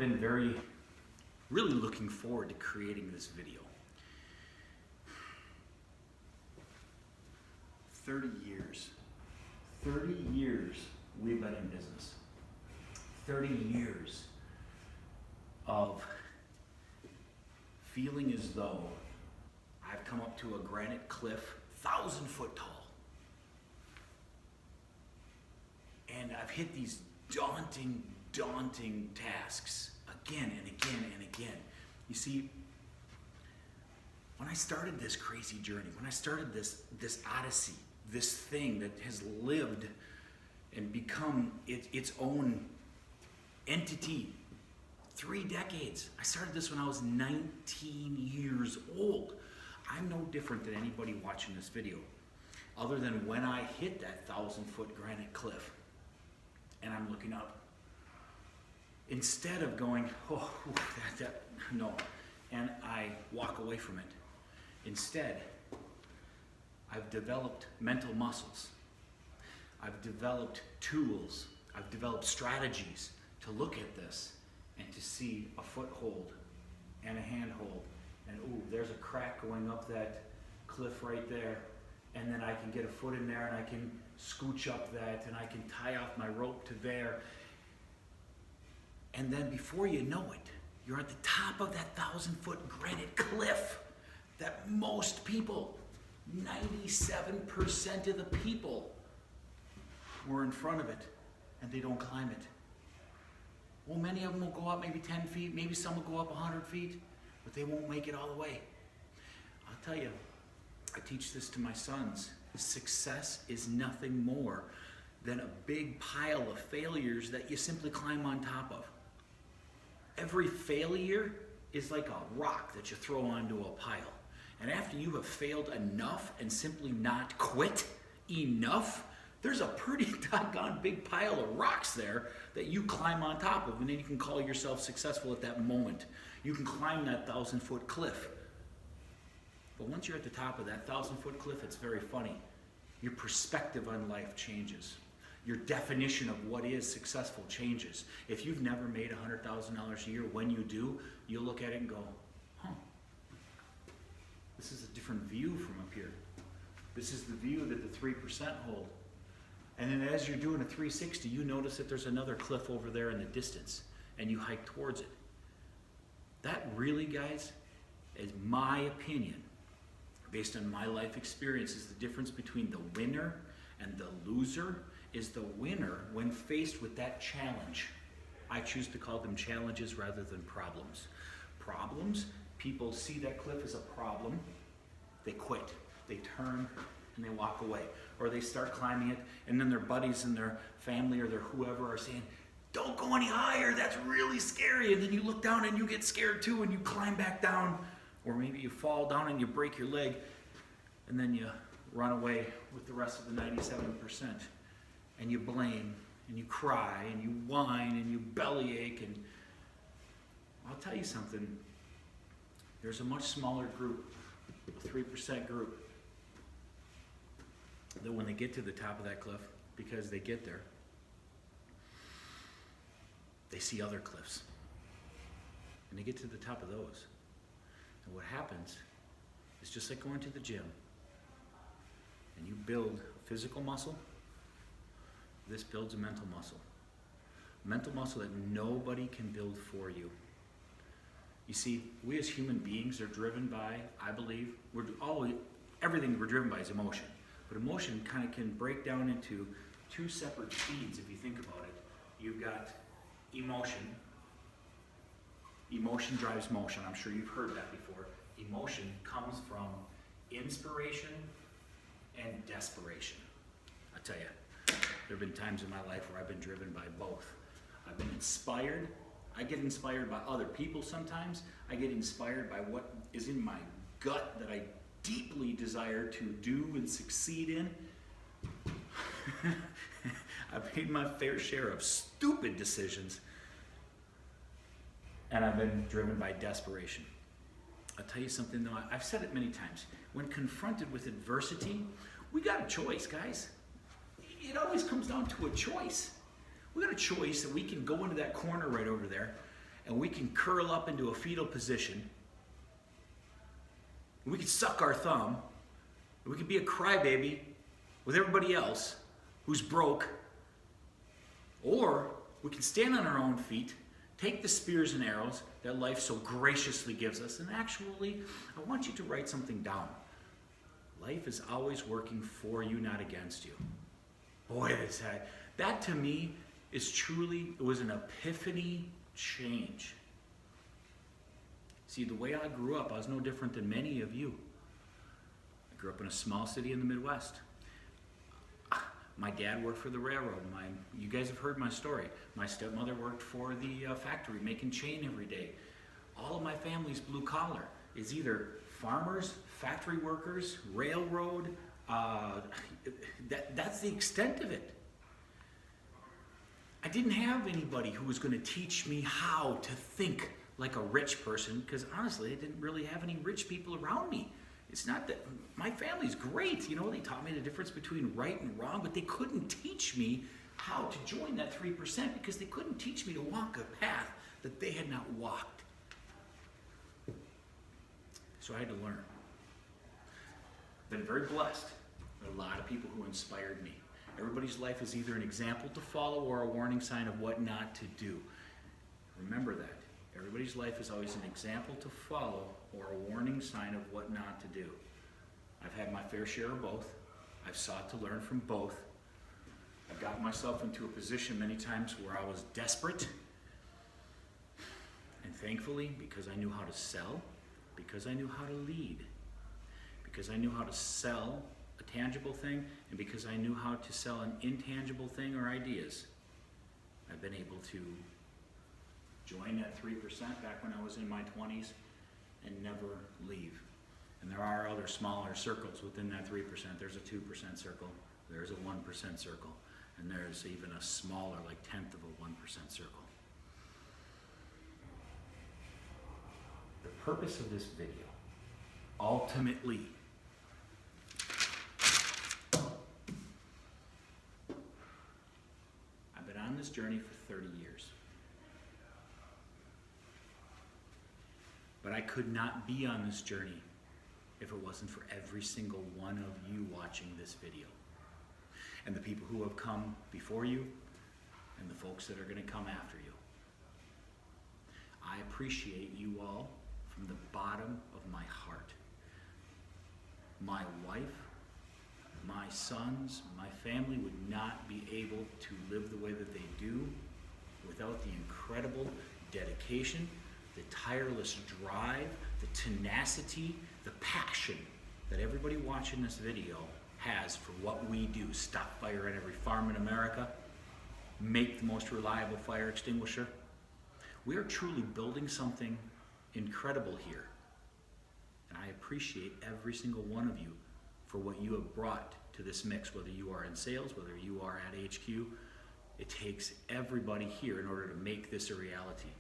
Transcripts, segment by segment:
I've been really looking forward to creating this video. 30 years. 30 years we've been in business. 30 years of feeling as though I've come up to a granite cliff, 1,000-foot tall. And I've hit these daunting tasks again and again and again. You see, when I started this crazy journey, when I started this odyssey, this thing that has lived and become its own entity, 3 decades. I started this when I was 19 years old. I'm no different than anybody watching this video, other than when I hit that 1,000-foot granite cliff and I'm looking up. Instead of going, oh, no, and I walk away from it. Instead, I've developed mental muscles. I've developed tools. I've developed strategies to look at this and to see a foothold and a handhold. And ooh, there's a crack going up that cliff right there. And then I can get a foot in there and I can scooch up that and I can tie off my rope to there. And then before you know it, you're at the top of that 1,000-foot granite cliff that most people, 97% of the people, were in front of it and they don't climb it. Well, many of them will go up maybe 10 feet, maybe some will go up 100 feet, but they won't make it all the way. I'll tell you, I teach this to my sons. Success is nothing more than a big pile of failures that you simply climb on top of. Every failure is like a rock that you throw onto a pile. And after you have failed enough and simply not quit enough, there's a pretty doggone big pile of rocks there that you climb on top of, and then you can call yourself successful at that moment. You can climb that 1,000-foot cliff. But once you're at the top of that 1,000-foot cliff, it's very funny. Your perspective on life changes. Your definition of what is successful changes. If you've never made $100,000 a year, when you do, you'll look at it and go, huh, this is a different view from up here. This is the view that the 3% hold. And then as you're doing a 360, you notice that there's another cliff over there in the distance, and you hike towards it. That really, guys, is my opinion, based on my life experiences, the difference between the winner and the loser is the winner when faced with that challenge. I choose to call them challenges rather than problems. Problems, people see that cliff as a problem, they quit, they turn, and they walk away. Or they start climbing it, and then their buddies and their family or their whoever are saying, don't go any higher, that's really scary. And then you look down and you get scared too, and you climb back down. Or maybe you fall down and you break your leg, and then you run away with the rest of the 97%. And you blame, and you cry, and you whine, and you bellyache. And I'll tell you something, there's a much smaller group, a 3% group, that when they get to the top of that cliff, because they get there, they see other cliffs. And they get to the top of those. And what happens is just like going to the gym and you build a physical muscle, this builds a mental muscle. Mental muscle that nobody can build for you. You see, we as human beings are driven by, I believe, everything we're driven by is emotion. But emotion kind of can break down into 2 separate speeds if you think about it. You've got emotion. Emotion drives motion. I'm sure you've heard that before. Emotion comes from inspiration and desperation. I tell you, there have been times in my life where I've been driven by both. I've been inspired. I get inspired by other people sometimes. I get inspired by what is in my gut that I deeply desire to do and succeed in. I've made my fair share of stupid decisions, and I've been driven by desperation. I'll tell you something though, I've said it many times. When confronted with adversity, we got a choice, guys. It always comes down to a choice. We got a choice that we can go into that corner right over there and we can curl up into a fetal position. We can suck our thumb. And we can be a crybaby with everybody else who's broke. Or we can stand on our own feet, take the spears and arrows that life so graciously gives us, and actually, I want you to write something down. Life is always working for you, not against you. Boy, that to me is truly, it was an epiphany change. See, the way I grew up, I was no different than many of you. I grew up in a small city in the Midwest. My dad worked for the railroad. You guys have heard my story. My stepmother worked for the factory making chain every day. All of my family's blue collar. Is either farmers, factory workers, railroad. That's the extent of it. I didn't have anybody who was going to teach me how to think like a rich person, because honestly, I didn't really have any rich people around me. It's not that my family's great, they taught me the difference between right and wrong, but they couldn't teach me how to join that 3% because they couldn't teach me to walk a path that they had not walked. So I had to learn. Been very blessed with a lot of people who inspired me. Everybody's life is either an example to follow or a warning sign of what not to do. Remember that. Everybody's life is always an example to follow or a warning sign of what not to do. I've had my fair share of both. I've sought to learn from both. I've gotten myself into a position many times where I was desperate. And thankfully, because I knew how to sell, because I knew how to lead, because I knew how to sell a tangible thing, and because I knew how to sell an intangible thing or ideas, I've been able to join that 3% back when I was in my 20s and never leave. And there are other smaller circles within that 3%. There's a 2% circle, there's a 1% circle, and there's even a smaller, like 1/10 of a 1% circle. The purpose of this video, ultimately, I've been on this journey for 30 years. But I could not be on this journey if it wasn't for every single one of you watching this video. And the people who have come before you, and the folks that are going to come after you. I appreciate you all from the bottom of my heart. My wife, my sons, my family would not be able to live the way that they do without the incredible dedication, the tireless drive, the tenacity, the passion that everybody watching this video has for what we do. Stop fire at every farm in America, make the most reliable fire extinguisher. We are truly building something incredible here. And I appreciate every single one of you for what you have brought to this mix, whether you are in sales, whether you are at HQ. It takes everybody here in order to make this a reality.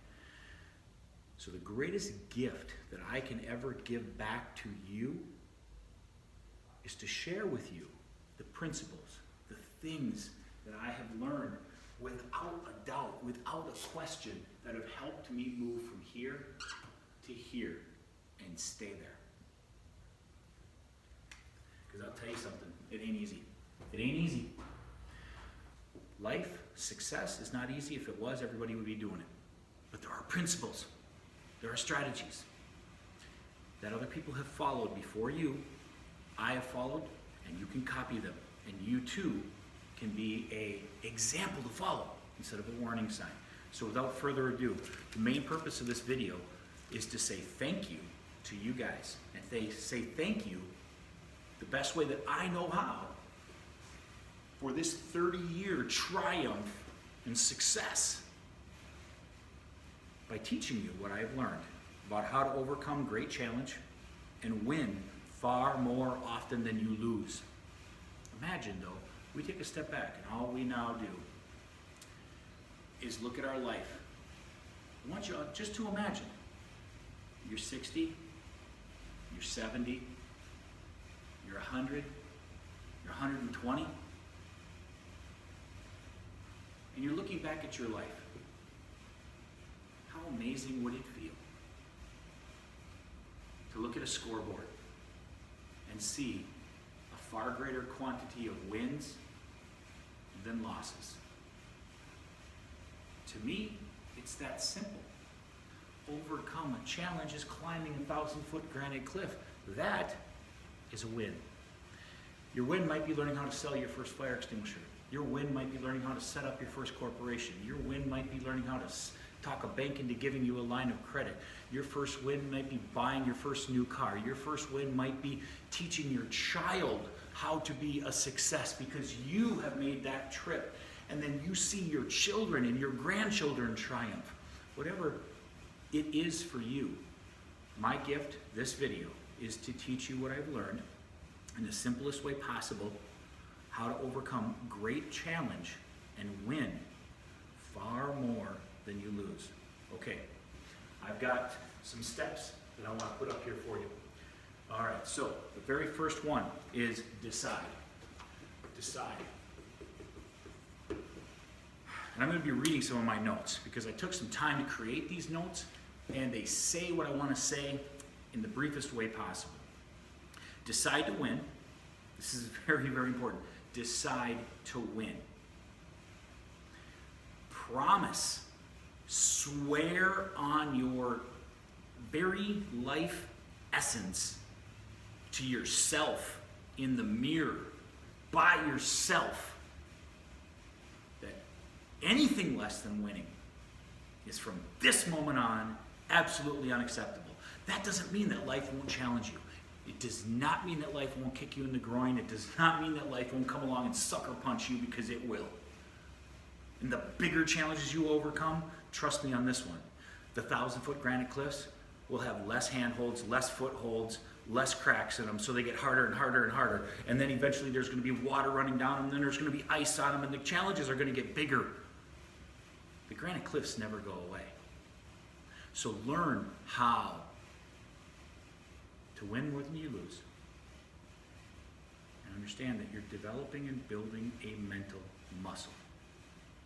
So the greatest gift that I can ever give back to you is to share with you the principles, the things that I have learned without a doubt, without a question, that have helped me move from here to here and stay there. Because I'll tell you something, it ain't easy. It ain't easy. Life, success is not easy. If it was, everybody would be doing it. But there are principles. There are strategies that other people have followed before you. I have followed, and you can copy them. And you too can be an example to follow instead of a warning sign. So without further ado, the main purpose of this video is to say thank you to you guys. And they say thank you the best way that I know how for this 30-year triumph and success, by teaching you what I've learned about how to overcome great challenge and win far more often than you lose. Imagine though, we take a step back and all we now do is look at our life. I want you just to imagine, you're 60, you're 70, you're 100, you're 120, and you're looking back at your life. How amazing would it feel to look at a scoreboard and see a far greater quantity of wins than losses? To me, it's that simple. Overcome a challenge is climbing a 1,000-foot granite cliff. That is a win. Your win might be learning how to sell your first fire extinguisher. Your win might be learning how to set up your first corporation. Your win might be learning how to talk a bank into giving you a line of credit. Your first win might be buying your first new car. Your first win might be teaching your child how to be a success because you have made that trip. And then you see your children and your grandchildren triumph. Whatever it is for you, my gift, this video, is to teach you what I've learned in the simplest way possible, how to overcome great challenge and win far more than you lose. Okay, I've got some steps that I want to put up here for you. All right, so the very first one is decide. Decide. And I'm going to be reading some of my notes because I took some time to create these notes and they say what I want to say in the briefest way possible. Decide to win. This is very, very important. Decide to win. Promise. Swear on your very life essence to yourself in the mirror, by yourself, that anything less than winning is from this moment on absolutely unacceptable. That doesn't mean that life won't challenge you. It does not mean that life won't kick you in the groin. It does not mean that life won't come along and sucker punch you, because it will. And the bigger challenges you overcome, trust me on this one, the 1,000-foot granite cliffs will have less handholds, less footholds, less cracks in them, so they get harder and harder and harder. And then eventually there's going to be water running down them, and then there's going to be ice on them, and the challenges are going to get bigger. The granite cliffs never go away. So learn how to win more than you lose. And understand that you're developing and building a mental muscle.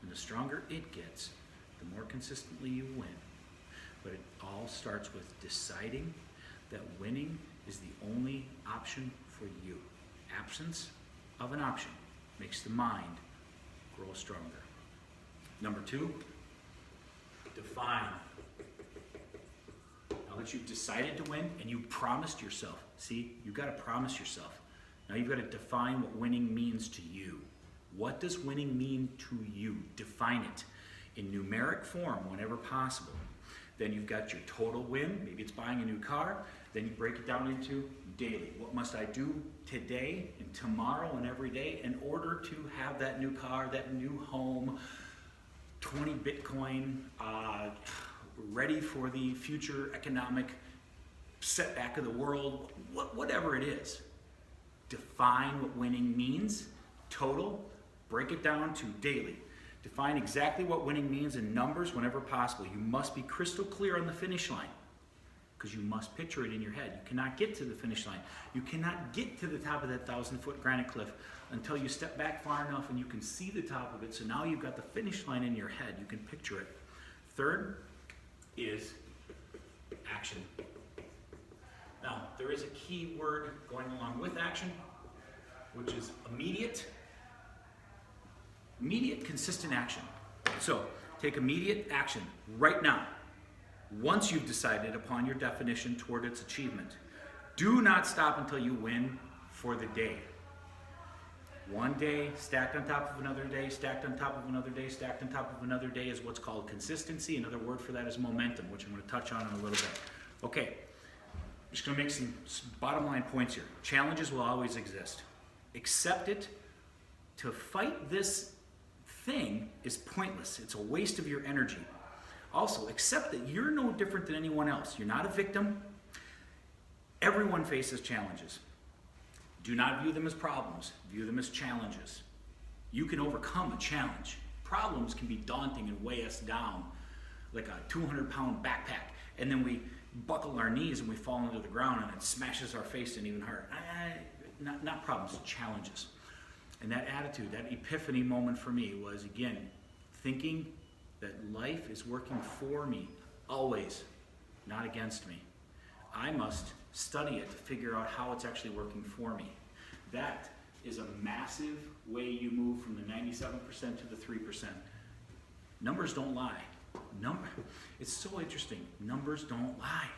And the stronger it gets, the more consistently you win. But it all starts with deciding that winning is the only option for you. Absence of an option makes the mind grow stronger. Number 2, define. Now that you've decided to win and you promised yourself, see, you've got to promise yourself. Now you've got to define what winning means to you. What does winning mean to you? Define it in numeric form whenever possible. Then you've got your total win. Maybe it's buying a new car. Then you break it down into daily. What must I do today and tomorrow and every day in order to have that new car, that new home, 20 Bitcoin, ready for the future economic setback of the world, whatever it is. Define what winning means, total, break it down to daily. Define exactly what winning means in numbers whenever possible. You must be crystal clear on the finish line, because you must picture it in your head. You cannot get to the finish line. You cannot get to the top of that 1,000-foot granite cliff until you step back far enough and you can see the top of it. So now you've got the finish line in your head. You can picture it. Third is action. Now, there is a key word going along with action, which is immediate. Immediate, consistent action. So, take immediate action right now, once you've decided upon your definition toward its achievement. Do not stop until you win for the day. One day stacked on top of another day, stacked on top of another day, stacked on top of another day is what's called consistency. Another word for that is momentum, which I'm going to touch on in a little bit. Okay, I'm just going to make some bottom line points here. Challenges will always exist. Accept it. To fight this thing is pointless. It's a waste of your energy. Also, accept that you're no different than anyone else. You're not a victim. Everyone faces challenges. Do not view them as problems. View them as challenges. You can overcome a challenge. Problems can be daunting and weigh us down like a 200-pound backpack. And then we buckle our knees and we fall into the ground and it smashes our face in even harder. Not problems, challenges. And that attitude, that epiphany moment for me was, again, thinking that life is working for me, always not against me. I must study it to figure out how it's actually working for me. That is a massive way you move from the 97% to the 3%. Numbers don't lie. It's so interesting. Numbers don't lie.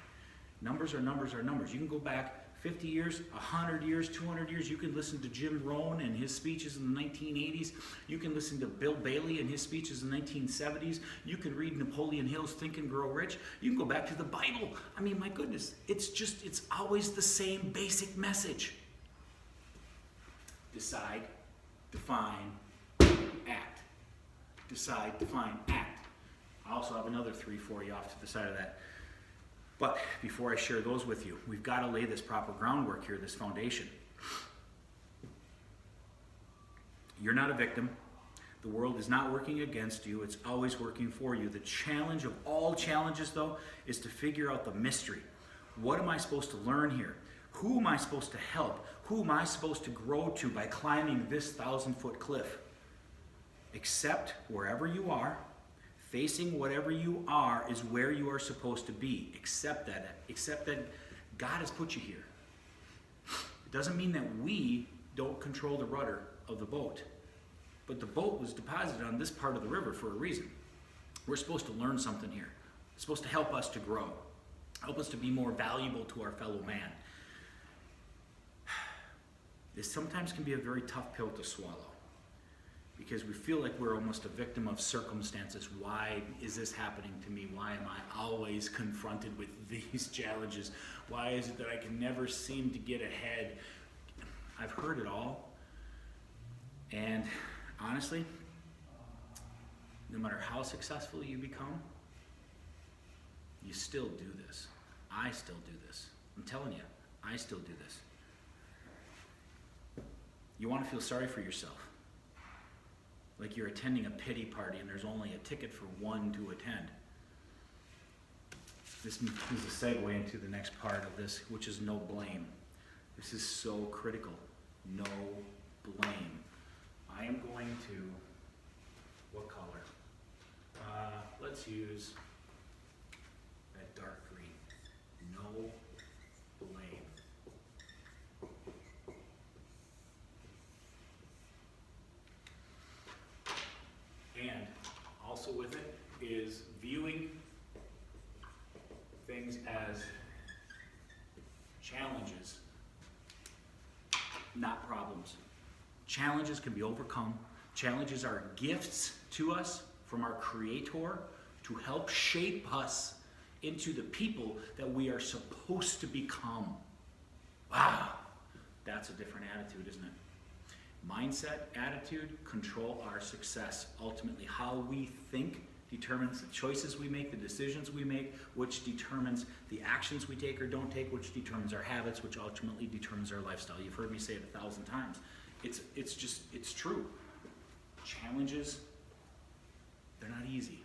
Numbers are numbers are numbers. You can go back 50 years, 100 years, 200 years. You can listen to Jim Rohn and his speeches in the 1980s. You can listen to Bill Bailey and his speeches in the 1970s. You can read Napoleon Hill's Think and Grow Rich. You can go back to the Bible. I mean, my goodness, it's always the same basic message. Decide, define, act. Decide, define, act. I also have another 3 for you off to the side of that. But before I share those with you, we've got to lay this proper groundwork here, this foundation. You're not a victim. The world is not working against you. It's always working for you. The challenge of all challenges, though, is to figure out the mystery. What am I supposed to learn here? Who am I supposed to help? Who am I supposed to grow to by climbing this 1,000-foot cliff? Accept wherever you are. Facing whatever you are is where you are supposed to be. Accept that. Accept that God has put you here. It doesn't mean that we don't control the rudder of the boat. But the boat was deposited on this part of the river for a reason. We're supposed to learn something here. It's supposed to help us to grow. Help us to be more valuable to our fellow man. This sometimes can be a very tough pill to swallow, because we feel like we're almost a victim of circumstances. Why is this happening to me? Why am I always confronted with these challenges? Why is it that I can never seem to get ahead? I've heard it all. And honestly, no matter how successful you become, you still do this. I still do this. I'm telling you, I still do this. You want to feel sorry for yourself. Like you're attending a pity party and there's only a ticket for one to attend. This is a segue into the next part of this, which is no blame. This is so critical. No blame. I am going to, what color? Let's use that dark green. No blame. And also with it is viewing things as challenges, not problems. Challenges can be overcome. Challenges are gifts to us from our Creator to help shape us into the people that we are supposed to become. Wow, that's a different attitude, isn't it? Mindset, attitude, control our success. Ultimately, how we think determines the choices we make, the decisions we make, which determines the actions we take or don't take, which determines our habits, which ultimately determines our lifestyle. You've heard me say it 1,000 times. It's true. Challenges, they're not easy.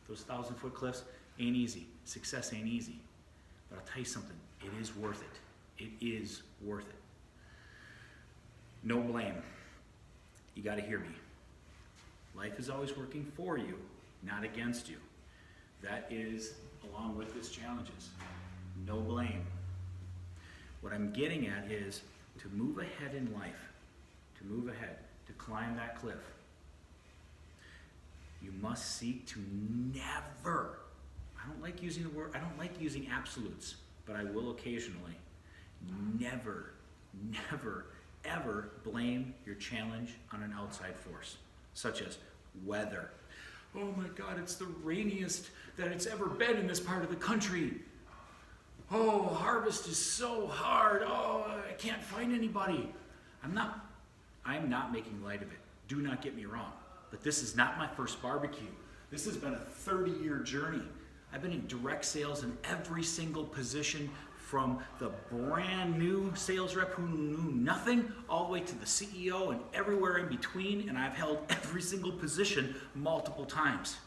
Those 1,000-foot cliffs ain't easy. Success ain't easy. But I'll tell you something, it is worth it. It is worth it. No blame. You got to hear me. Life is always working for you, not against you. That is, along with its challenges, no blame. What I'm getting at is to move ahead in life, to climb that cliff. You must seek to never, I don't like using the word, I don't like using absolutes, but I will occasionally, never, ever blame your challenge on an outside force, such as weather. Oh my God, it's the rainiest that it's ever been in this part of the country. Oh, harvest is so hard. Oh, I can't find anybody. I'm not making light of it. Do not get me wrong. But this is not my first barbecue. This has been a 30-year journey. I've been in direct sales in every single position, from the brand new sales rep who knew nothing all the way to the CEO and everywhere in between, and I've held every single position multiple times.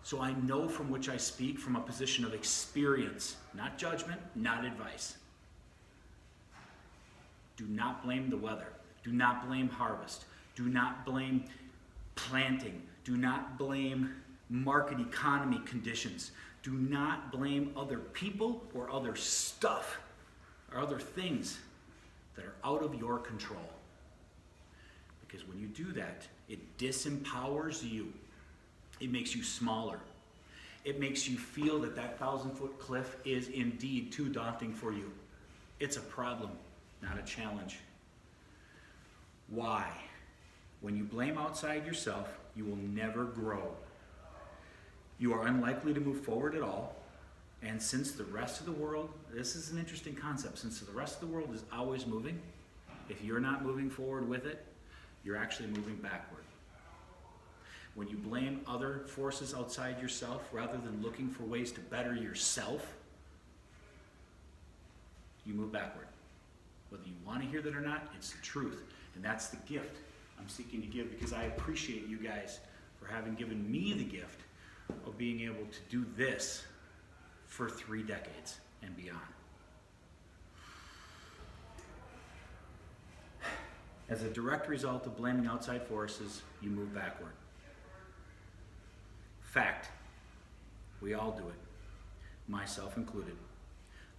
So I know from which I speak from a position of experience, not judgment, not advice. Do not blame the weather. Do not blame harvest. Do not blame planting. Do not blame market economy conditions. Do not blame other people or other stuff or other things that are out of your control. Because when you do that, it disempowers you. It makes you smaller. It makes you feel that that 1,000-foot cliff is indeed too daunting for you. It's a problem, not a challenge. Why? When you blame outside yourself, you will never grow. You are unlikely to move forward at all. And since the rest of the world, this is an interesting concept, since the rest of the world is always moving, if you're not moving forward with it, you're actually moving backward. When you blame other forces outside yourself rather than looking for ways to better yourself, you move backward. Whether you want to hear that or not, it's the truth. And that's the gift I'm seeking to give, because I appreciate you guys for having given me the gift of being able to do this for 3 decades and beyond. As a direct result of blaming outside forces, you move backward. Fact. We all do it, myself included.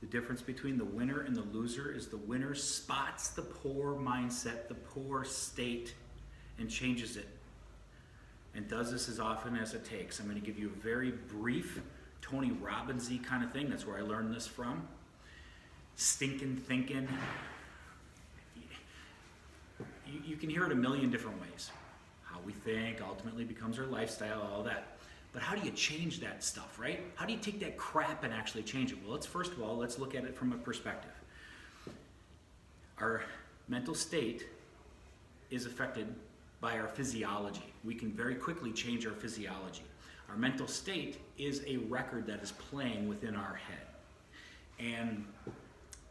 The difference between the winner and the loser is the winner spots the poor mindset, the poor state, and changes it. And does this as often as it takes. I'm going to give you a very brief Tony Robbins-y kind of thing. That's where I learned this from. Stinking thinking. You can hear it a million different ways. How we think ultimately becomes our lifestyle, all that. But how do you change that stuff, right? How do you take that crap and actually change it? Well, first of all, let's look at it from a perspective. Our mental state is affected by our physiology. We can very quickly change our physiology. Our mental state is a record that is playing within our head. And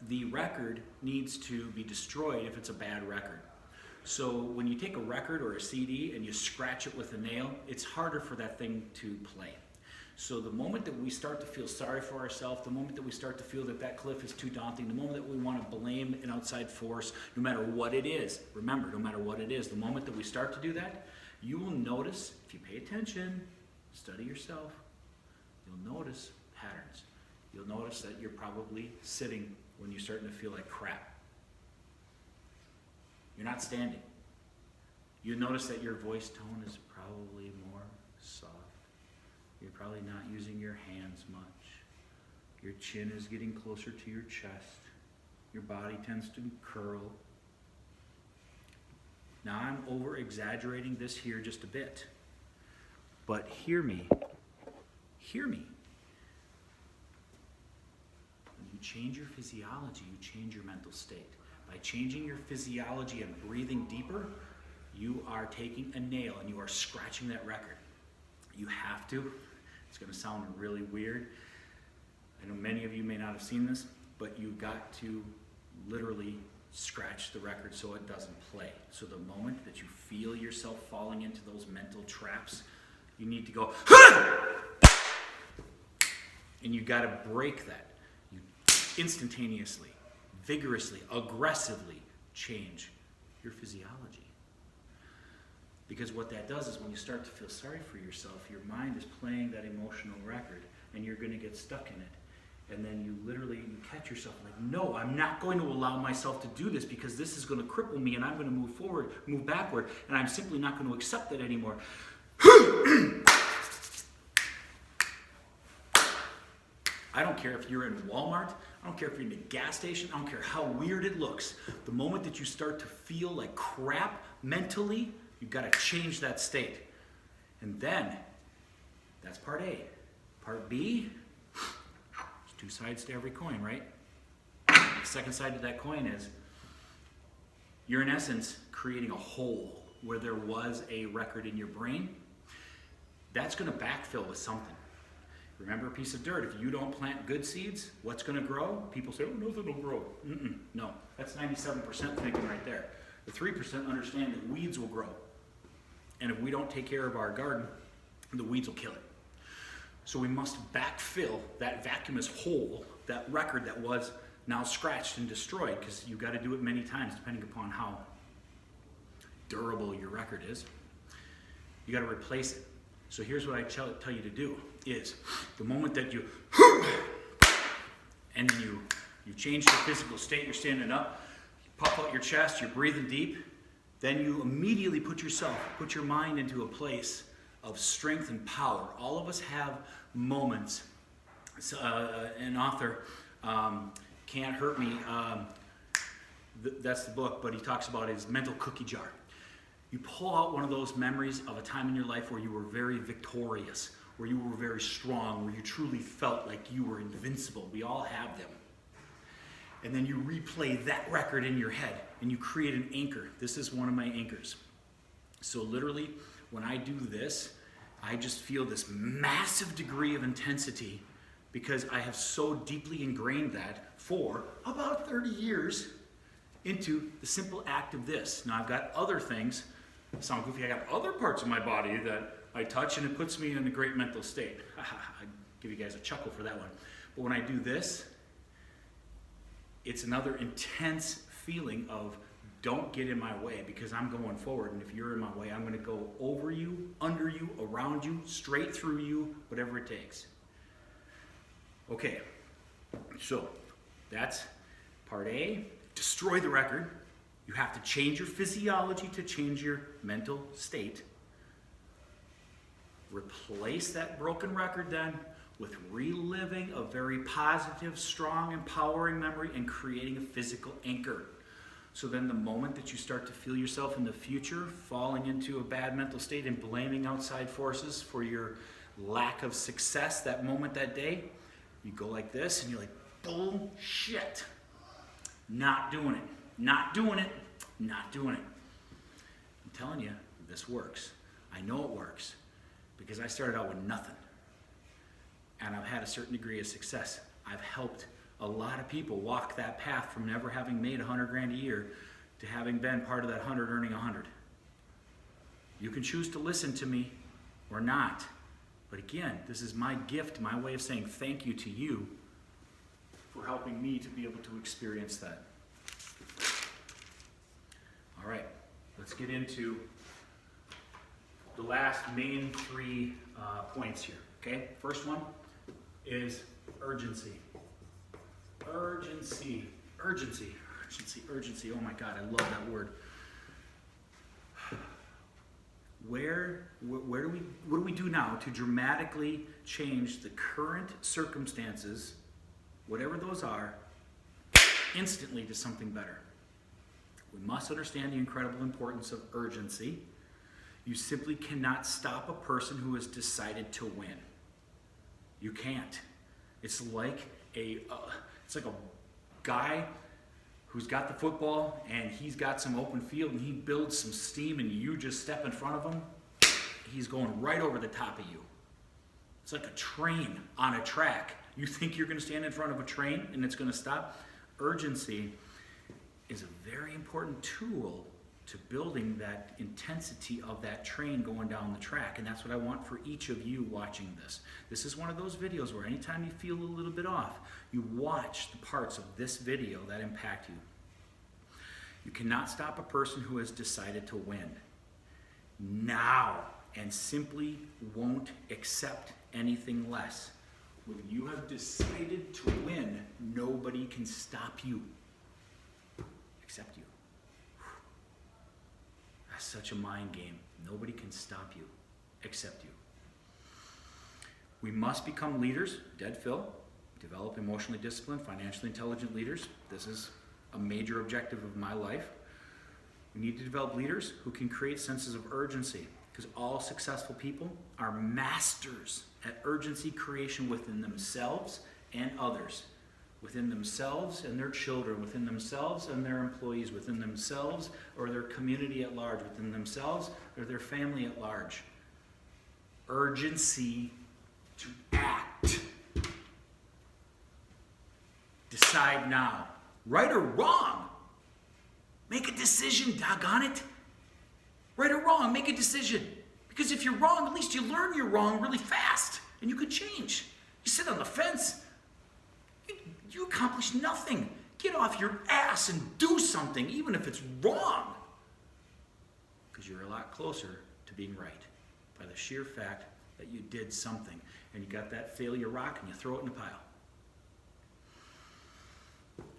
the record needs to be destroyed if it's a bad record. So when you take a record or a CD and you scratch it with a nail, it's harder for that thing to play. So the moment that we start to feel sorry for ourselves, the moment that we start to feel that that cliff is too daunting, the moment that we want to blame an outside force, no matter what it is, remember, no matter what it is, the moment that we start to do that, you will notice, if you pay attention, study yourself, you'll notice patterns. You'll notice that you're probably sitting when you're starting to feel like crap. You're not standing. You notice that your voice tone is probably more soft. You're probably not using your hands much. Your chin is getting closer to your chest. Your body tends to curl. Now I'm over-exaggerating this here just a bit. But hear me. Hear me. When you change your physiology, you change your mental state. By changing your physiology and breathing deeper, you are taking a nail and you are scratching that record. You have to. It's going to sound really weird. I know many of you may not have seen this, but you've got to literally scratch the record so it doesn't play. So the moment that you feel yourself falling into those mental traps, you need to go, and you got to break that. You instantaneously, vigorously, aggressively change your physiology. Because what that does is when you start to feel sorry for yourself, your mind is playing that emotional record and you're going to get stuck in it. And then you catch yourself like, no, I'm not going to allow myself to do this because this is going to cripple me and I'm going to move forward, move backward, and I'm simply not going to accept it anymore. I don't care if you're in Walmart, I don't care if you're in a gas station, I don't care how weird it looks. The moment that you start to feel like crap mentally, you've got to change that state. And then, that's part A. Part B, there's 2 sides to every coin, right? The second side to that coin is, you're in essence creating a hole where there was a record in your brain. That's going to backfill with something. Remember a piece of dirt, if you don't plant good seeds, what's going to grow? People say, oh, nothing will grow. No, that's 97% thinking right there. The 3% understand that weeds will grow. And if we don't take care of our garden, the weeds will kill it. So we must backfill that vacuumous hole, that record that was now scratched and destroyed, because you've got to do it many times depending upon how durable your record is. You got to replace it. So here's what I tell you to do is the moment that you, and then you change your physical state, you're standing up, you puff out your chest, you're breathing deep, then you immediately put your mind into a place of strength and power. All of us have moments. An author, Can't Hurt Me, that's the book, but he talks about his mental cookie jar. You pull out one of those memories of a time in your life where you were very victorious, where you were very strong, where you truly felt like you were invincible. We all have them. And then you replay that record in your head, and you create an anchor. This is one of my anchors. So literally, when I do this, I just feel this massive degree of intensity because I have so deeply ingrained that for about 30 years into the simple act of this. Now I've got other things, sound goofy, I got other parts of my body that I touch and it puts me in a great mental state. I give you guys a chuckle for that one. But when I do this, it's another intense feeling of don't get in my way because I'm going forward, and if you're in my way, I'm going to go over you, under you, around you, straight through you, whatever it takes. Okay, so that's part A. Destroy the record. You have to change your physiology to change your mental state. Replace that broken record then with reliving a very positive, strong, empowering memory and creating a physical anchor. So then the moment that you start to feel yourself in the future falling into a bad mental state and blaming outside forces for your lack of success that moment, that day, you go like this and you're like, bullshit. Not doing it. Not doing it. Not doing it. I'm telling you, this works. I know it works because I started out with nothing. And I've had a certain degree of success. I've helped a lot of people walk that path from never having made $100,000 a year to having been part of that 100 earning 100. You can choose to listen to me or not. But again, this is my gift, my way of saying thank you to you for helping me to be able to experience that. All right, let's get into the last main 3 points here. Okay, first one is urgency. Urgency. Oh my God, I love that word. What do we do now to dramatically change the current circumstances, whatever those are, instantly to something better? We must understand the incredible importance of urgency. You simply cannot stop a person who has decided to win. You can't. It's like a guy who's got the football and he's got some open field and he builds some steam and you just step in front of him. He's going right over the top of you. It's like a train on a track. You think you're going to stand in front of a train and it's going to stop? Urgency is a very important tool to building that intensity of that train going down the track. And that's what I want for each of you watching this. This is one of those videos where anytime you feel a little bit off, you watch the parts of this video that impact you. You cannot stop a person who has decided to win now and simply won't accept anything less. When you have decided to win, nobody can stop you except you. That's such a mind game. Nobody can stop you except you. We must become leaders, dead Phil, develop emotionally disciplined, financially intelligent leaders. This is a major objective of my life. We need to develop leaders who can create senses of urgency, because all successful people are masters at urgency creation within themselves and others, within themselves and their children, within themselves and their employees, within themselves or their community at large, within themselves or their family at large. Urgency to act. Decide now. Right or wrong, make a decision, doggone it. Right or wrong, make a decision. Because if you're wrong, at least you learn you're wrong really fast and you could change. You sit on the fence, you accomplish nothing. Get off your ass and do something, even if it's wrong. Because you're a lot closer to being right by the sheer fact that you did something. And you got that failure rock and you throw it in the pile.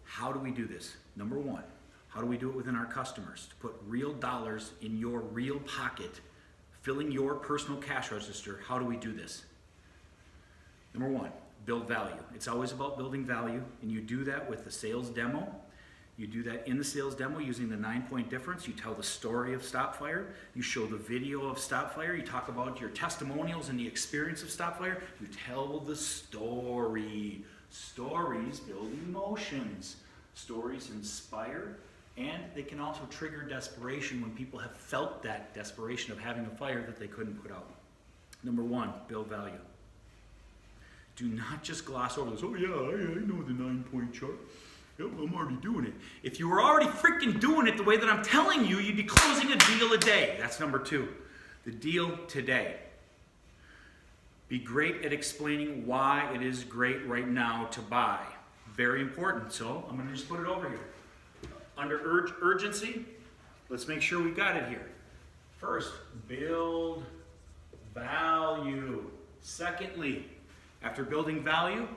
How do we do this? Number one, how do we do it within our customers? To put real dollars in your real pocket, filling your personal cash register. How do we do this? Number one, build value. It's always about building value, and you do that with the sales demo. You do that in the sales demo using the 9-point difference. You tell the story of StopFire. You show the video of StopFire. You talk about your testimonials and the experience of StopFire. You tell the story. Stories build emotions. Stories inspire, and they can also trigger desperation when people have felt that desperation of having a fire that they couldn't put out. Number one, build value. Do not just gloss over this. Oh yeah, I know the 9-point chart. Yep, I'm already doing it. If you were already freaking doing it the way that I'm telling you, you'd be closing a deal a day. That's number two. The deal today. Be great at explaining why it is great right now to buy. Very important. So I'm going to just put it over here. Under urgency, let's make sure we got it here. First, build value. Secondly, after building value,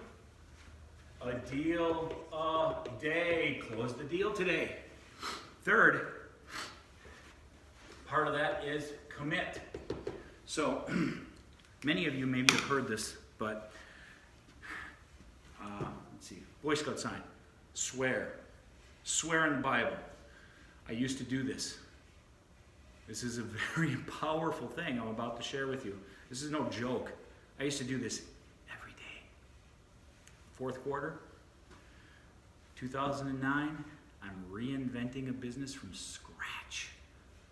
a deal a day. Close the deal today. Third, part of that is commit. So many of you maybe have heard this, but let's see. Boy Scout sign. Swear. Swear in the Bible. I used to do this. This is a very powerful thing I'm about to share with you. This is no joke. I used to do this every day. Fourth quarter, 2009, I'm reinventing a business from scratch.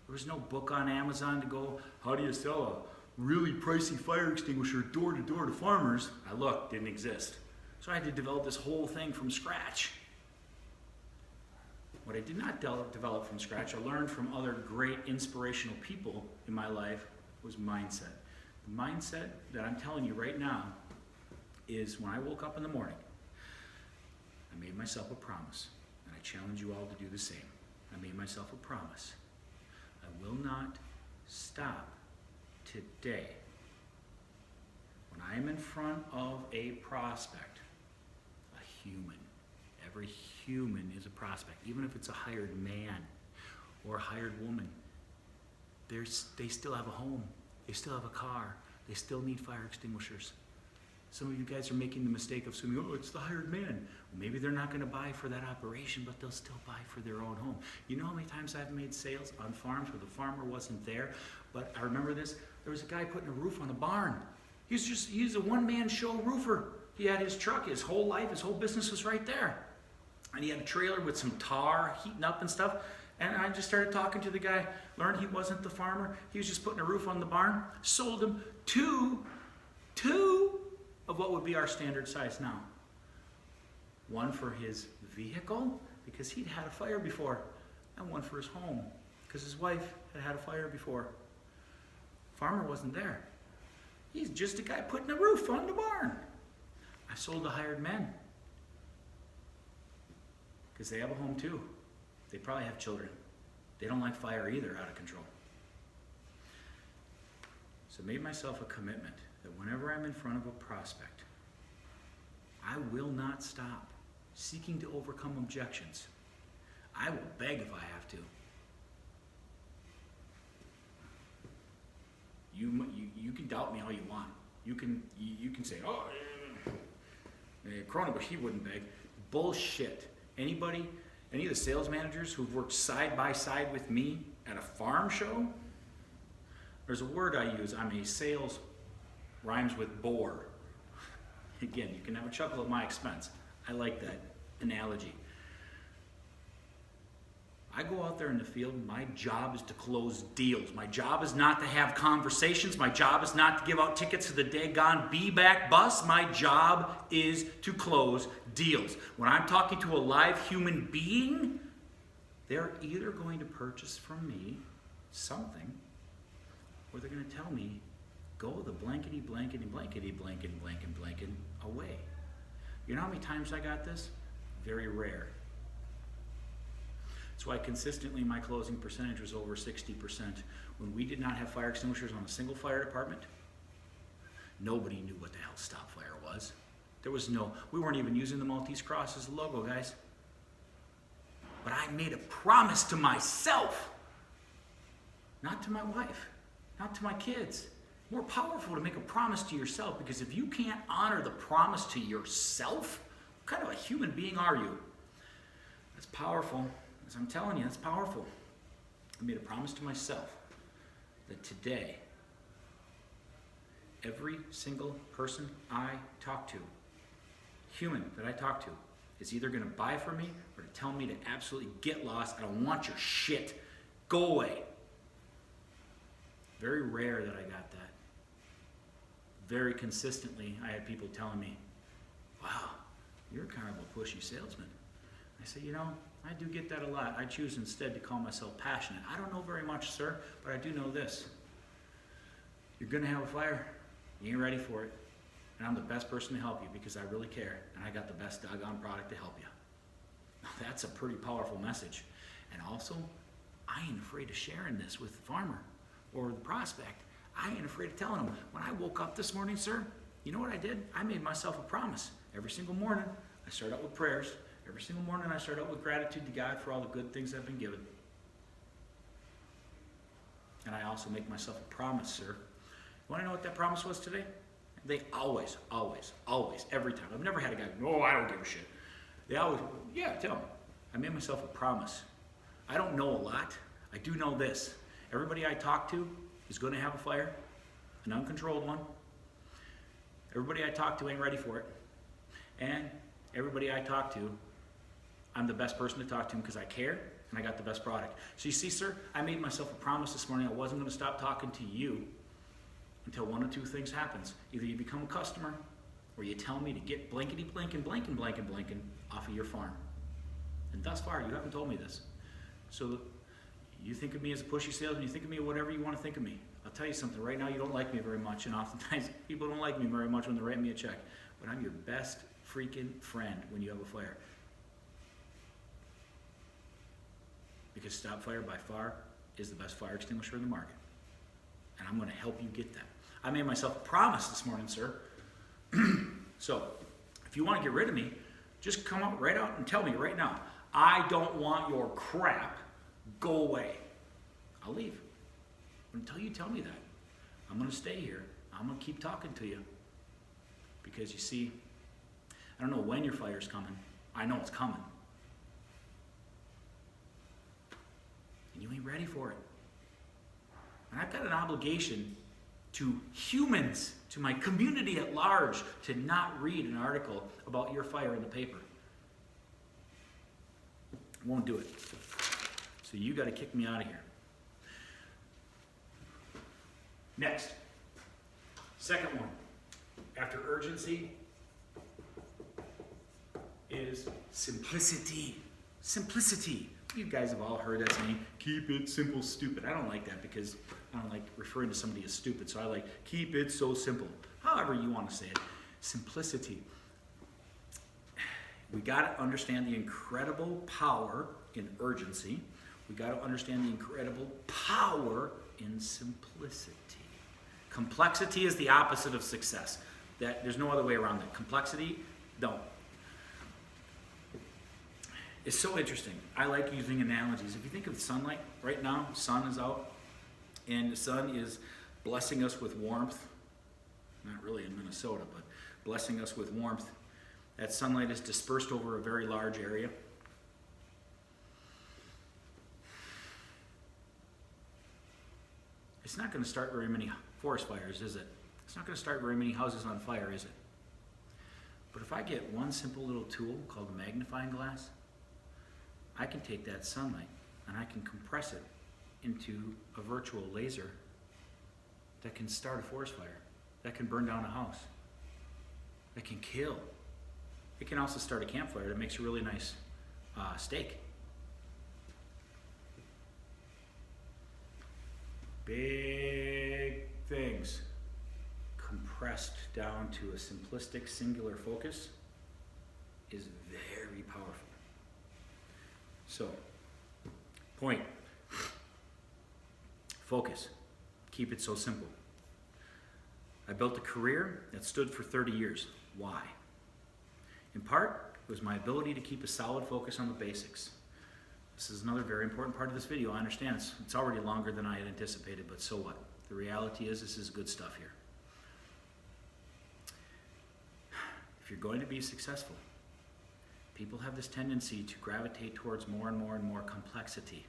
There was no book on Amazon to go, how do you sell a really pricey fire extinguisher door to door to farmers? I looked, didn't exist. So I had to develop this whole thing from scratch. What I did not develop from scratch, I learned from other great inspirational people in my life, was mindset. The mindset that I'm telling you right now is when I woke up in the morning, I made myself a promise, and I challenge you all to do the same. I made myself a promise. I will not stop today. When I am in front of a prospect, a human, every human is a prospect, even if it's a hired man or a hired woman. They still have a home. They still have a car. They still need fire extinguishers. Some of you guys are making the mistake of assuming, oh, it's the hired man. Well, maybe they're not going to buy for that operation, but they'll still buy for their own home. You know how many times I've made sales on farms where the farmer wasn't there? But I remember this. There was a guy putting a roof on a barn. He's a one-man show roofer. He had his truck, his whole life, his whole business was right there. And he had a trailer with some tar heating up and stuff. And I just started talking to the guy, learned he wasn't the farmer. He was just putting a roof on the barn. Sold him two of what would be our standard size now. One for his vehicle, because he'd had a fire before, and one for his home, because his wife had had a fire before. Farmer wasn't there. He's just a guy putting a roof on the barn. I sold to hired men, because they have a home too. They probably have children. They don't like fire either, out of control. So I made myself a commitment that whenever I'm in front of a prospect, I will not stop seeking to overcome objections. I will beg if I have to. You can doubt me all you want. You can say, oh, Cronenbusch, he wouldn't beg. Bullshit. Any of the sales managers who've worked side by side with me at a farm show, there's a word I use. I'm a sales, rhymes with bore. Again, you can have a chuckle at my expense. I like that analogy. I go out there in the field, my job is to close deals. My job is not to have conversations. My job is not to give out tickets to the daggone be-back bus. My job is to close deals. When I'm talking to a live human being, they're either going to purchase from me something, or they're going to tell me, go the blankety, blankety, blankety, blankety, blankety, blankety away. You know how many times I got this? Very rare. That's why consistently my closing percentage was over 60%. When we did not have fire extinguishers on a single fire department, Nobody knew what the hell Stop Fire was. We weren't even using the Maltese Cross as the logo, guys. But I made a promise to myself, not to my wife, not to my kids. More powerful to make a promise to yourself, because if you can't honor the promise to yourself, what kind of a human being are you? That's powerful. As I'm telling you, that's powerful. I made a promise to myself that today, every single person I talk to, human that I talk to, is either going to buy from me or to tell me to absolutely get lost. I don't want your shit. Go away. Very rare that I got that. Very consistently, I had people telling me, wow, you're kind of a pushy salesman. I say, you know, I do get that a lot. I choose instead to call myself passionate. I don't know very much, sir, but I do know this. You're going to have a fire. You ain't ready for it. And I'm the best person to help you because I really care. And I got the best doggone product to help you. Now, that's a pretty powerful message. And also, I ain't afraid of sharing this with the farmer or the prospect. I ain't afraid of telling them. When I woke up this morning, sir, you know what I did? I made myself a promise. Every single morning, I start out with prayers. Every single morning, I start out with gratitude to God for all the good things I've been given. And I also make myself a promise, sir. You want to know what that promise was today? They always, every time. I've never had a guy go, oh, I don't give a shit. They always, yeah, tell me. I made myself a promise. I don't know a lot. I do know this. Everybody I talk to is going to have a fire, an uncontrolled one. Everybody I talk to ain't ready for it. And everybody I talk to, I'm the best person to talk to because I care and I got the best product. So you see, sir, I made myself a promise this morning. I wasn't going to stop talking to you until one of two things happens. Either you become a customer or you tell me to get blankety blanking off of your farm. And thus far, you haven't told me this. So you think of me as a pushy salesman, you think of me whatever you want to think of me. I'll tell you something, right now you don't like me very much, and oftentimes people don't like me very much when they're writing me a check. But I'm your best freaking friend when you have a fire. Because Stop Fire by far is the best fire extinguisher in the market. And I'm going to help you get that. I made myself a promise this morning, sir. So, if you want to get rid of me, just come out right out and tell me right now, I don't want your crap. Go away. I'll leave. But until you tell me that, I'm going to stay here. I'm going to keep talking to you. Because you see, I don't know when your fire's coming. I know it's coming. And you ain't ready for it. And I've got an obligation to humans, to my community at large, to not read an article about your fire in the paper. I won't do it. So you got to kick me out of here. Next. Second one. After urgency is simplicity. Simplicity. You guys have all heard that saying, keep it simple, stupid. I don't like that because I don't like referring to somebody as stupid. So I like, keep it so simple. However you want to say it. Simplicity. We got to understand the incredible power in urgency. We got to understand the incredible power in simplicity. Complexity is the opposite of success. There's no other way around that. Complexity, no. It's so interesting. I like using analogies. If you think of sunlight, right now, sun is out, and the sun is blessing us with warmth. Not really in Minnesota, but blessing us with warmth. That sunlight is dispersed over a very large area. It's not going to start very many forest fires, is it? It's not going to start very many houses on fire, is it? But if I get one simple little tool called a magnifying glass, I can take that sunlight and I can compress it into a virtual laser that can start a forest fire, that can burn down a house, that can kill. It can also start a campfire that makes a really nice steak. Big things compressed down to a simplistic singular focus is very powerful. So, point, focus, keep it so simple. I built a career that stood for 30 years. Why? In part, it was my ability to keep a solid focus on the basics. This is another very important part of this video. I understand it's already longer than I had anticipated, but so what? The reality is this is good stuff here. If you're going to be successful, people have this tendency to gravitate towards more and more and more complexity.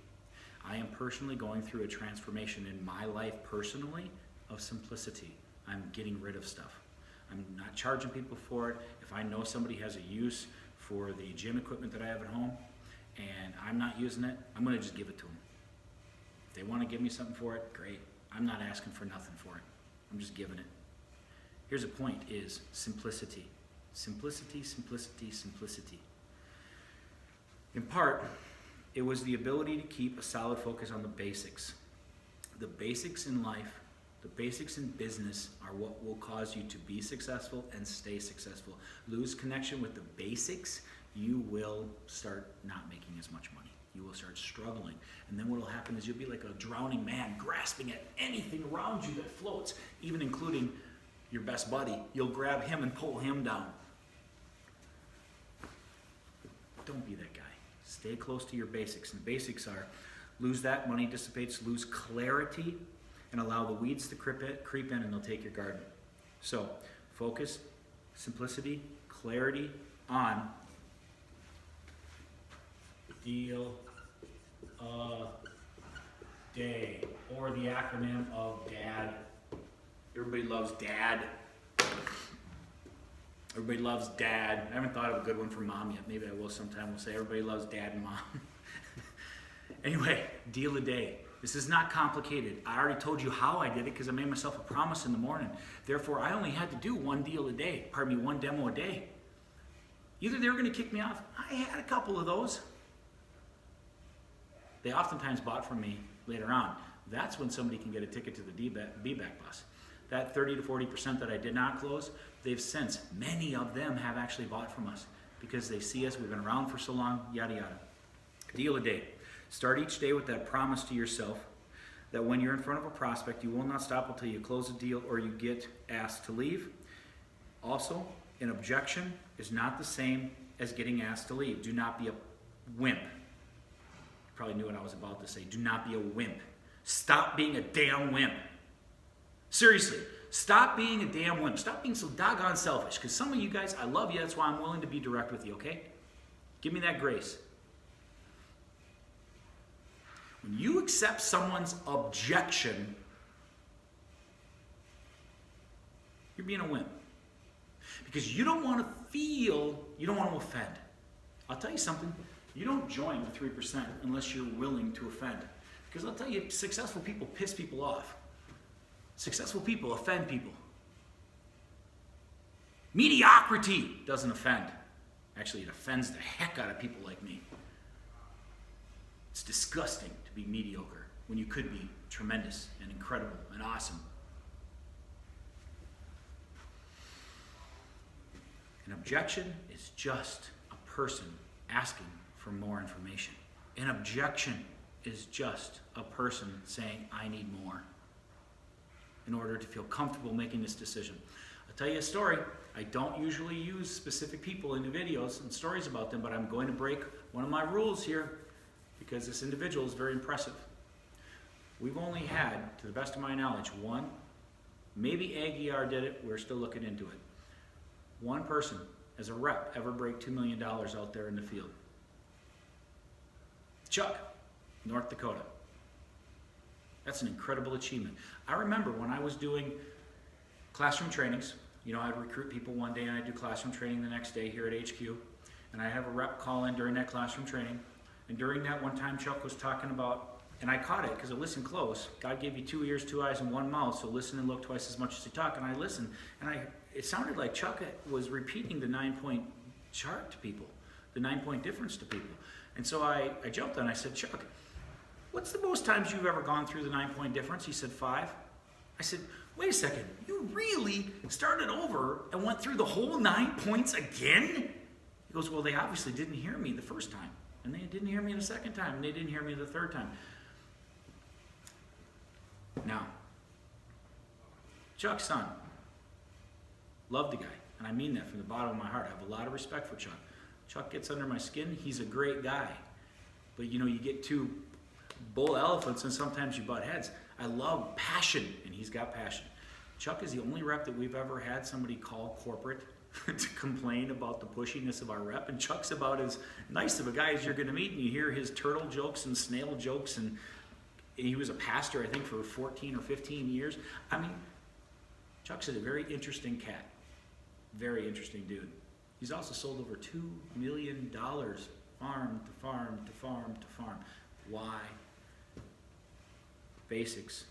I am personally going through a transformation in my life personally of simplicity. I'm getting rid of stuff. I'm not charging people for it. If I know somebody has a use for the gym equipment that I have at home and I'm not using it, I'm going to just give it to them. If they want to give me something for it, great. I'm not asking for nothing for it. I'm just giving it. Here's a point is simplicity. Simplicity, simplicity, simplicity. In part, it was the ability to keep a solid focus on the basics. The basics in life, the basics in business are what will cause you to be successful and stay successful. Lose connection with the basics, you will start not making as much money. You will start struggling. And then what will happen is you'll be like a drowning man grasping at anything around you that floats, even including your best buddy. You'll grab him and pull him down. Don't be that guy. Stay close to your basics. And the basics are lose that, money dissipates, lose clarity, and allow the weeds to creep in and they'll take your garden. So focus, simplicity, clarity on deal a day, or the acronym of DAD. Everybody loves DAD. Everybody loves Dad. I haven't thought of a good one for Mom yet. Maybe I will sometime. We'll say everybody loves Dad and Mom. Anyway, deal a day. This is not complicated. I already told you how I did it because I made myself a promise in the morning. Therefore, I only had to do one deal a day. Pardon me, one demo a day. Either they were going to kick me off. I had a couple of those. They oftentimes bought from me later on. That's when somebody can get a ticket to the B-back bus. That 30 to 40% that I did not close, they've since, many of them have actually bought from us because they see us, we've been around for so long, yada yada. Deal a day. Start each day with that promise to yourself that when you're in front of a prospect, you will not stop until you close a deal or you get asked to leave. Also, an objection is not the same as getting asked to leave. Do not be a wimp. You probably knew what I was about to say. Do not be a wimp. Stop being a damn wimp. Seriously, stop being a damn wimp. Stop being so doggone selfish. Because some of you guys, I love you. That's why I'm willing to be direct with you, okay? Give me that grace. When you accept someone's objection, you're being a wimp. Because you don't want to offend. I'll tell you something. You don't join the 3% unless you're willing to offend. Because I'll tell you, successful people piss people off. Successful people offend people. Mediocrity doesn't offend. Actually, it offends the heck out of people like me. It's disgusting to be mediocre when you could be tremendous and incredible and awesome. An objection is just a person asking for more information. An objection is just a person saying, I need more in order to feel comfortable making this decision. I'll tell you a story. I don't usually use specific people in the videos and stories about them, but I'm going to break one of my rules here because this individual is very impressive. We've only had, to the best of my knowledge, one, maybe Aguiar did it, we're still looking into it. One person as a rep ever break $2 million out there in the field. Chuck, North Dakota. That's an incredible achievement. I remember when I was doing classroom trainings, I'd recruit people one day and I'd do classroom training the next day here at HQ. And I'd have a rep call in during that classroom training. And during that one time, Chuck was talking about, and I caught it because I listened close. God gave you 2 ears, 2 eyes, and 1 mouth, so listen and look twice as much as you talk. And I listened, and it sounded like Chuck was repeating the 9-point chart to people, the 9-point difference to people. And so I jumped on, I said, Chuck, what's the most times you've ever gone through the 9-point difference? He said, 5. I said, wait a second, you really started over and went through the whole 9 points again? He goes, well, they obviously didn't hear me the first time, and they didn't hear me the second time, and they didn't hear me the third time. Now, Chuck's son Love the guy. And I mean that from the bottom of my heart. I have a lot of respect for Chuck. Chuck gets under my skin. He's a great guy. But you know, you get two bull elephants and sometimes you butt heads. I love passion, and he's got passion. Chuck is the only rep that we've ever had somebody call corporate to complain about the pushiness of our rep. And Chuck's about as nice of a guy as you're going to meet. And you hear his turtle jokes and snail jokes. And he was a pastor, I think, for 14 or 15 years. I mean, Chuck's a very interesting cat. Very interesting dude. He's also sold over $2 million farm to farm to farm to farm. Why? Basics.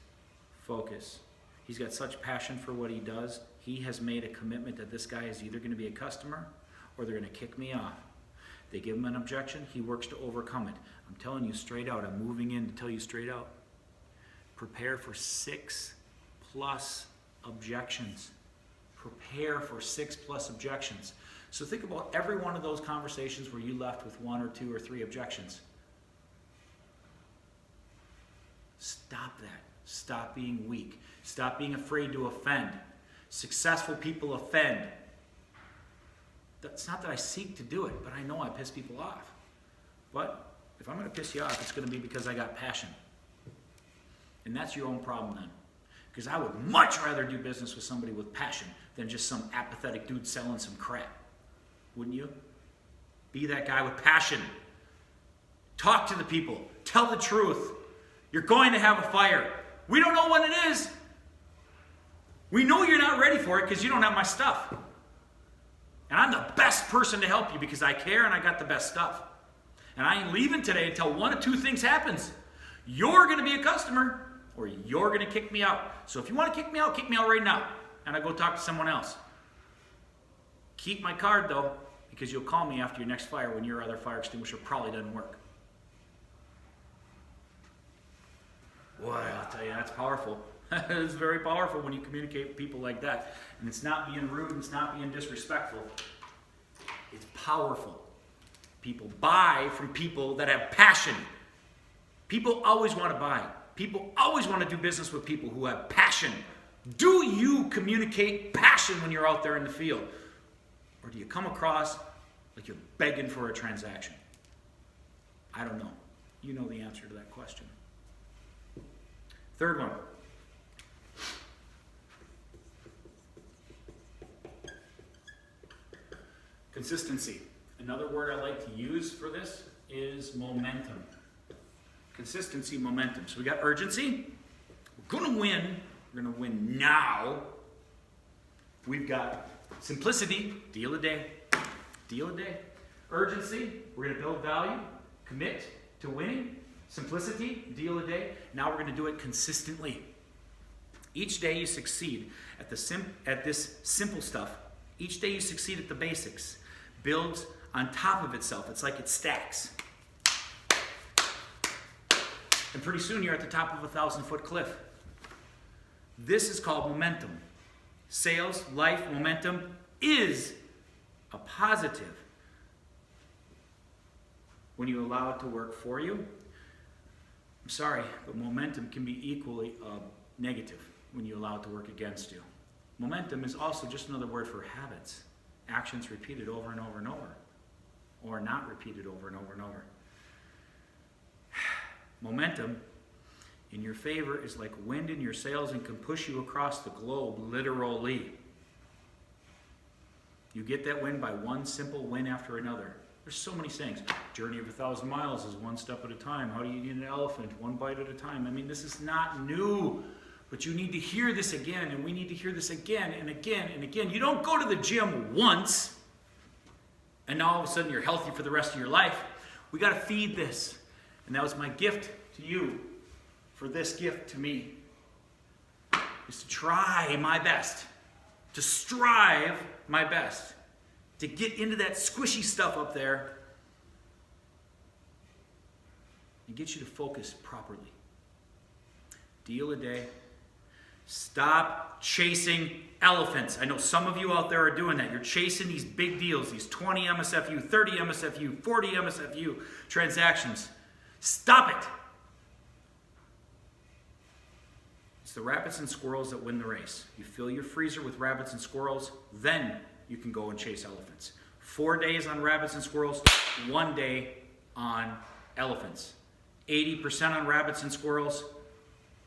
Focus. He's got such passion for what he does. He has made a commitment that this guy is either going to be a customer or they're going to kick me off. They give him an objection, he works to overcome it. I'm telling you straight out, I'm moving in to tell you straight out. Prepare for 6+ objections. Prepare for 6+ objections. So think about every one of those conversations where you left with 1 or 2 or 3 objections. Stop that. Stop being weak. Stop being afraid to offend. Successful people offend. It's not that I seek to do it, but I know I piss people off. But if I'm going to piss you off, it's going to be because I got passion. And that's your own problem then. Because I would much rather do business with somebody with passion than just some apathetic dude selling some crap. Wouldn't you? Be that guy with passion. Talk to the people. Tell the truth. You're going to have a fire. We don't know when it is. We know you're not ready for it because you don't have my stuff. And I'm the best person to help you because I care and I got the best stuff. And I ain't leaving today until one of 2 things happens. You're going to be a customer or you're going to kick me out. So if you want to kick me out right now. And I go talk to someone else. Keep my card though, because you'll call me after your next fire when your other fire extinguisher probably doesn't work. Boy, I'll tell you, that's powerful. It's very powerful when you communicate with people like that. And it's not being rude, it's not being disrespectful. It's powerful. People buy from people that have passion. People always want to buy. People always want to do business with people who have passion. Do you communicate passion when you're out there in the field? Or do you come across like you're begging for a transaction? I don't know. You know the answer to that question. Third one. Consistency. Another word I like to use for this is momentum. Consistency, momentum. So we got urgency. We're going to win. We're going to win now. We've got simplicity. Deal a day. Deal a day. Urgency. We're going to build value. Commit to winning. Simplicity. Deal a day. Now we're going to do it consistently. Each day you succeed at this simple stuff. Each day you succeed at the basics. Builds on top of itself. It's like it stacks. And pretty soon you're at the top of a 1,000-foot cliff. This is called momentum. Sales, life, momentum is a positive when you allow it to work for you. I'm sorry, but momentum can be equally negative when you allow it to work against you. Momentum is also just another word for habits. Actions repeated over and over and over. Or not repeated over and over and over. Momentum in your favor is like wind in your sails and can push you across the globe, literally. You get that wind by one simple win after another. There's so many sayings. Journey of 1,000 miles is one step at a time. How do you eat an elephant? One bite at a time. I mean, this is not new. But you need to hear this again, and we need to hear this again and again and again. You don't go to the gym once, and now all of a sudden you're healthy for the rest of your life. We got to feed this. And that was my gift to you for this gift to me. Is to try my best. To strive my best. To get into that squishy stuff up there and get you to focus properly. Deal a day. Stop chasing elephants. I know some of you out there are doing that. You're chasing these big deals, these 20 MSFU, 30 MSFU, 40 MSFU transactions. Stop it. It's the rabbits and squirrels that win the race. You fill your freezer with rabbits and squirrels, then you can go and chase elephants. 4 days on rabbits and squirrels, 1 day on elephants. 80% on rabbits and squirrels,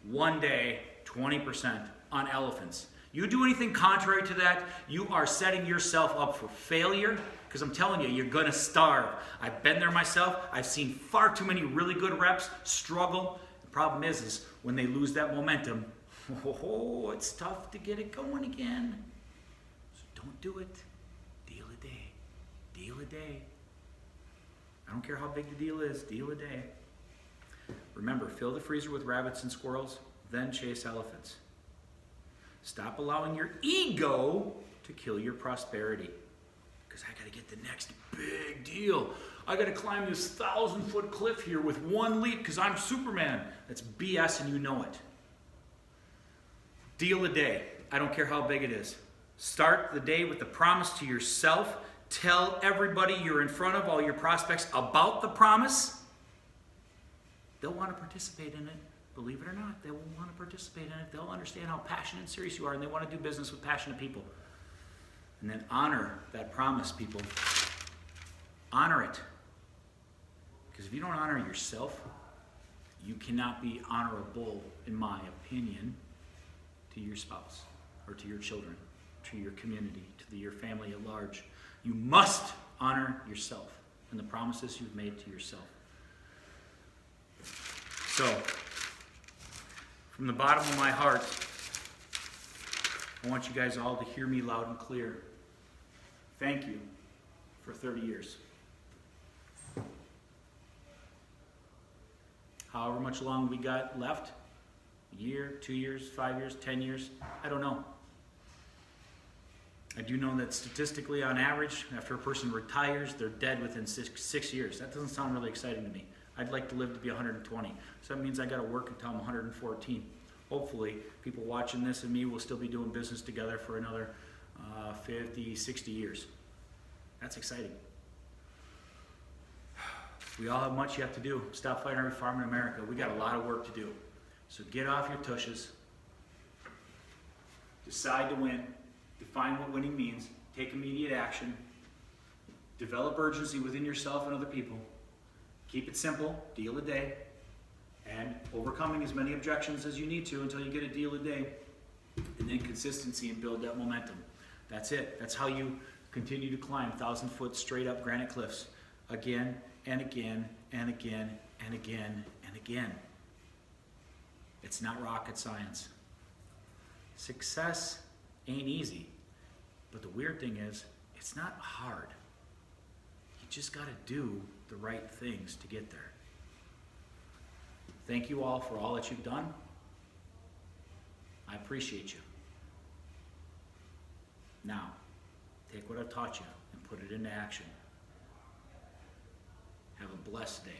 1 day, 20% on elephants. You do anything contrary to that, you are setting yourself up for failure, because I'm telling you, you're going to starve. I've been there myself. I've seen far too many really good reps struggle. The problem is when they lose that momentum, it's tough to get it going again. So don't do it. Deal a day. Deal a day. I don't care how big the deal is. Deal a day. Remember, fill the freezer with rabbits and squirrels, then chase elephants. Stop allowing your ego to kill your prosperity. Because I got to get the next big deal. I got to climb this 1,000-foot cliff here with 1 leap because I'm Superman. That's BS and you know it. Deal a day. I don't care how big it is. Start the day with the promise to yourself. Tell everybody you're in front of, all your prospects, about the promise. They'll want to participate in it. Believe it or not, they will want to participate in it. They'll understand how passionate and serious you are, and they want to do business with passionate people. And then honor that promise, people. Honor it. Because if you don't honor yourself, you cannot be honorable, in my opinion, to your spouse or to your children, to your community, to your family at large. You must honor yourself and the promises you've made to yourself. So, from the bottom of my heart, I want you guys all to hear me loud and clear. Thank you for 30 years. However much long we got left, a year, 2 years, 5 years, 10 years, I don't know. I do know that statistically, on average, after a person retires, they're dead within 6 years. That doesn't sound really exciting to me. I'd like to live to be 120. So that means I got to work until I'm 114. Hopefully, people watching this and me will still be doing business together for another 50, 60 years. That's exciting. We all have much yet to do. Stop fighting every farm in America. We got a lot of work to do. So get off your tushes. Decide to win. Define what winning means. Take immediate action. Develop urgency within yourself and other people. Keep it simple. Deal a day. And overcoming as many objections as you need to until you get a deal a day. And then consistency and build that momentum. That's it. That's how you continue to climb 1,000-foot straight up granite cliffs again and again and again and again and again. It's not rocket science. Success ain't easy. But the weird thing is, it's not hard. You just got to do the right things to get there. Thank you all for all that you've done. I appreciate you. Now, take what I've taught you and put it into action. Have a blessed day.